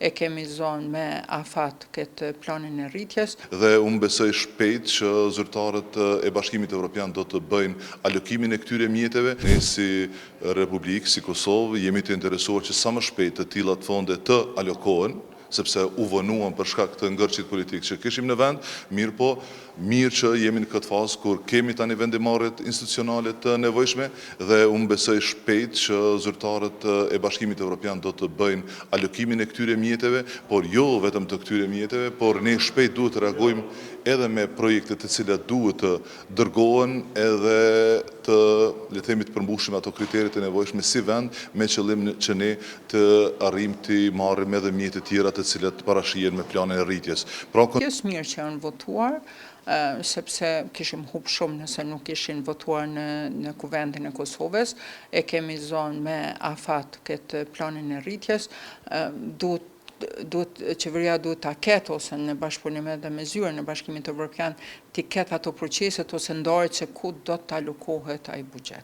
e kemi zonë me afat këtë planin e rritjes. Dhe unë besoj shpejt që zyrtarët e Bashkimit Evropian do të bëjnë alokimin e këtyre mjeteve. Ne si Republikë, si Kosovë, jemi të interesuar që sa më shpejt të tilla fonde të alokohen, sepse u vonuan për shkak të ngërçit politik që kishim në vend, mirë që jemi në këtë fazë kur kemi tani vendimarrjet institucionale të nevojshme dhe unë besoj shpejt që zyrtarët e Bashkimit Evropian do të bëjnë alokimin e këtyre mjeteve, por jo vetëm të këtyre mjeteve, por ne shpejt duhet të reagojmë edhe me projekte të cilat duhet të dërgohen edhe të le të themi të përmbushim ato kriteret e nevojshme si vend me qëllim që ne të arrijmë të marrim edhe mjete tjera të cilat parashihen me planin e rritjes. Është mirë që janë votuar, sepse kishim hup shumë nëse nuk ishin votuar në kuvendin e Kosovës, e kemi zonë me afat këtë planin e rritjes, qeveria duhet ta ketë ose në bashkëpunim edhe me zyrën në Bashkimin Evropian të ketë ato proceset ose ndarjet se ku do të alokohet ai buxhet.